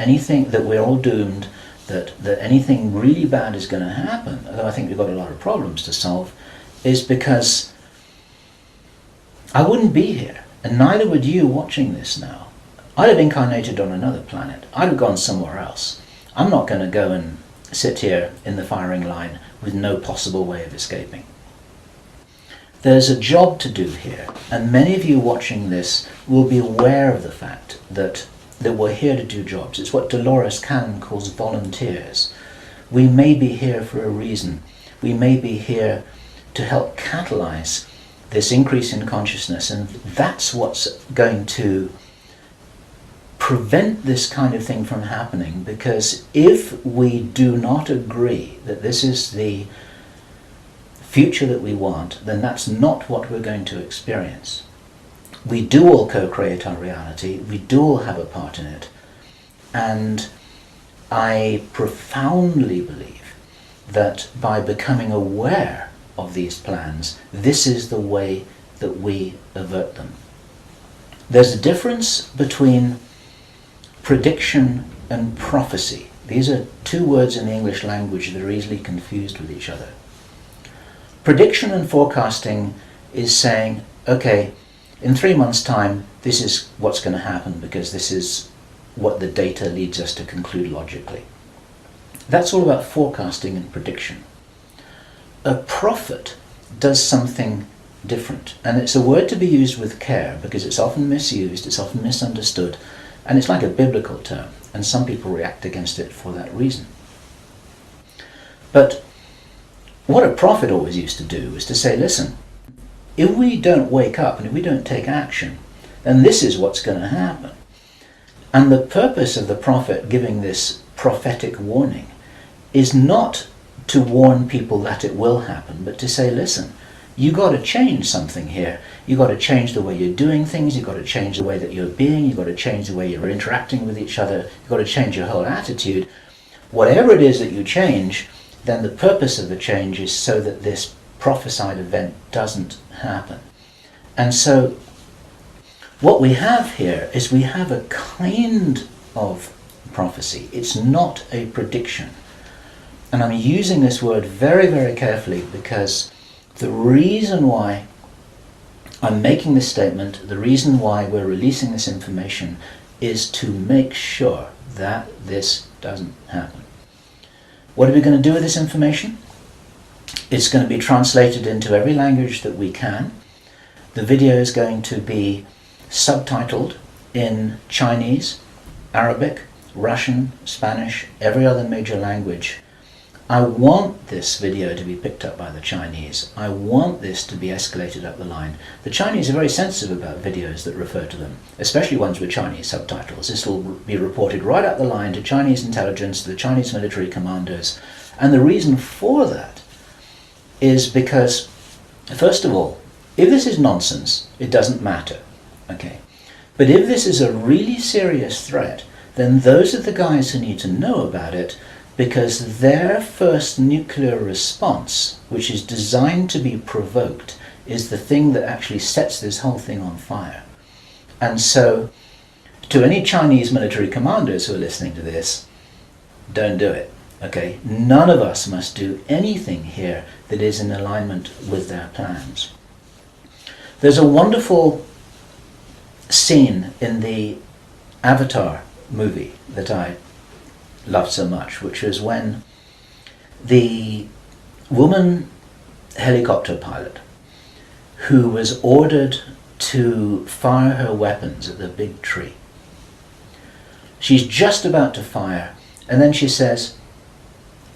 [SPEAKER 2] we're all doomed, that anything really bad is going to happen, although I think we've got a lot of problems to solve, is because I wouldn't be here, and neither would you watching this now. I'd have incarnated on another planet. I'd have gone somewhere else. I'm not going to go and sit here in the firing line with no possible way of escaping. There's a job to do here, and many of you watching this will be aware of the fact that we're here to do jobs. It's what Dolores Cannon calls volunteers. We may be here for a reason. We may be here to help catalyze this increase in consciousness, and that's what's going to prevent this kind of thing from happening, because if we do not agree that this is the future that we want, then that's not what we're going to experience. We do all co-create our reality, we do all have a part in it, and I profoundly believe that by becoming aware of these plans, this is the way that we avert them. There's a difference between prediction and prophecy. These are two words in the English language that are easily confused with each other. Prediction and forecasting is saying, okay, in 3 months' time, this is what's going to happen because this is what the data leads us to conclude logically. That's all about forecasting and prediction. A prophet does something different. And it's a word to be used with care because it's often misused, it's often misunderstood, and it's like a biblical term, and some people react against it for that reason. But what a prophet always used to do was to say, listen, if we don't wake up and if we don't take action, then this is what's going to happen. And the purpose of the prophet giving this prophetic warning is not to warn people that it will happen, but to say, listen, you got to change something here. You got to change the way you're doing things. You got to change the way that you're being. You got to change the way you're interacting with each other. You got to change your whole attitude. Whatever it is that you change, then the purpose of the change is so that this prophesied event doesn't happen. And so what we have here is we have a kind of prophecy. It's not a prediction. And I'm using this word very, very carefully because the reason why I'm making this statement, the reason why we're releasing this information is to make sure that this doesn't happen. What are we going to do with this information? It's going to be translated into every language that we can. The video is going to be subtitled in Chinese, Arabic, Russian, Spanish, every other major language. I want this video to be picked up by the Chinese. I want this to be escalated up the line. The Chinese are very sensitive about videos that refer to them, especially ones with Chinese subtitles. This will be reported right up the line to Chinese intelligence, to the Chinese military commanders. And the reason for that is because, first of all, if this is nonsense, it doesn't matter. Okay. But if this is a really serious threat, then those are the guys who need to know about it, because their first nuclear response, which is designed to be provoked, is the thing that actually sets this whole thing on fire. And so, to any Chinese military commanders who are listening to this, don't do it. Okay? None of us must do anything here that is in alignment with their plans. There's a wonderful scene in the Avatar movie that I loved so much, which was when the woman helicopter pilot who was ordered to fire her weapons at the big tree, she's just about to fire, and then she says,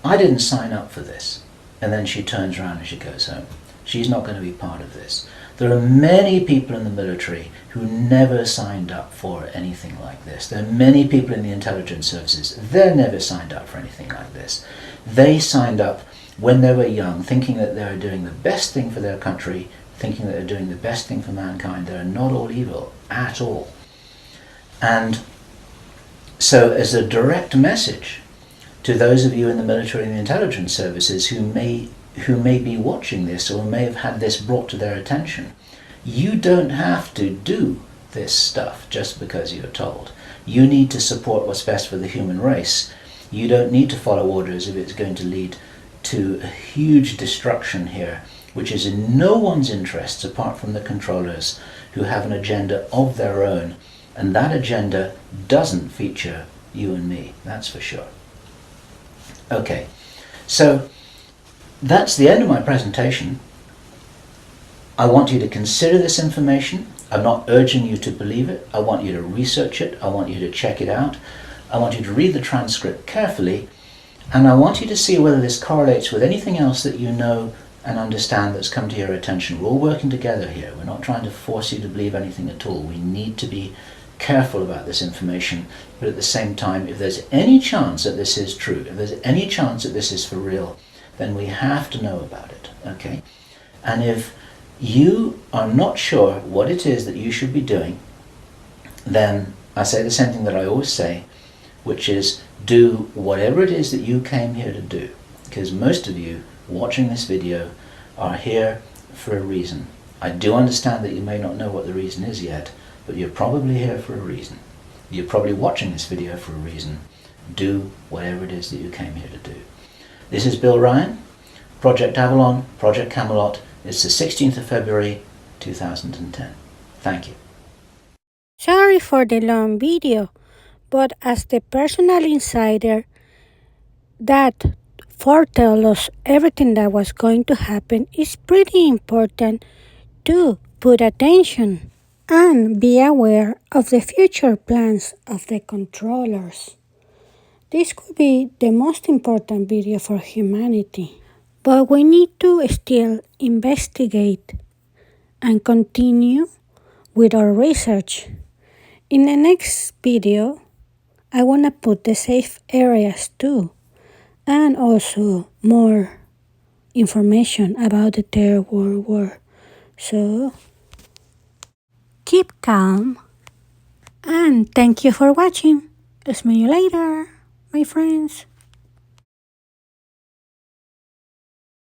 [SPEAKER 2] I didn't sign up for this. And then she turns around and she goes home. She's not going to be part of this. There are many people in the military who never signed up for anything like this. There are many people in the intelligence services. They never signed up for anything like this. They signed up when they were young, thinking that they were doing the best thing for their country, thinking that they're doing the best thing for mankind. They're not all evil at all. And so as a direct message to those of you in the military and the intelligence services who may be watching this or may have had this brought to their attention, you don't have to do this stuff just because you're told. You need to support what's best for the human race. You don't need to follow orders if it's going to lead to a huge destruction here, which is in no one's interests apart from the controllers who have an agenda of their own, and that agenda doesn't feature you and me, that's for sure. Okay, so that's the end of my presentation. I want you to consider this information. I'm not urging you to believe it. I want you to research it. I want you to check it out. I want you to read the transcript carefully, and I want you to see whether this correlates with anything else that you know and understand that's come to your attention. We're all working together here. We're not trying to force you to believe anything at all. We need to be careful about this information, but at the same time, if there's any chance that this is true, if there's any chance that this is for real, then we have to know about it, okay? And if you are not sure what it is that you should be doing, then I say the same thing that I always say, which is do whatever it is that you came here to do, because most of you watching this video are here for a reason. I do understand that you may not know what the reason is yet, but you're probably here for a reason. You're probably watching this video for a reason. Do whatever it is that you came here to do. This is Bill Ryan, Project Avalon, Project Camelot. It's the 16th of February, 2010. Thank you.
[SPEAKER 1] Sorry for the long video, but as the personal insider that foretell us everything that was going to happen, it's pretty important to put attention and be aware of the future plans of the controllers. This could be the most important video for humanity, but we need to still investigate and continue with our research. In the next video, I want to put the safe areas too, and also more information about the Third World War. So, keep calm, and thank you for watching. See you later, my friends.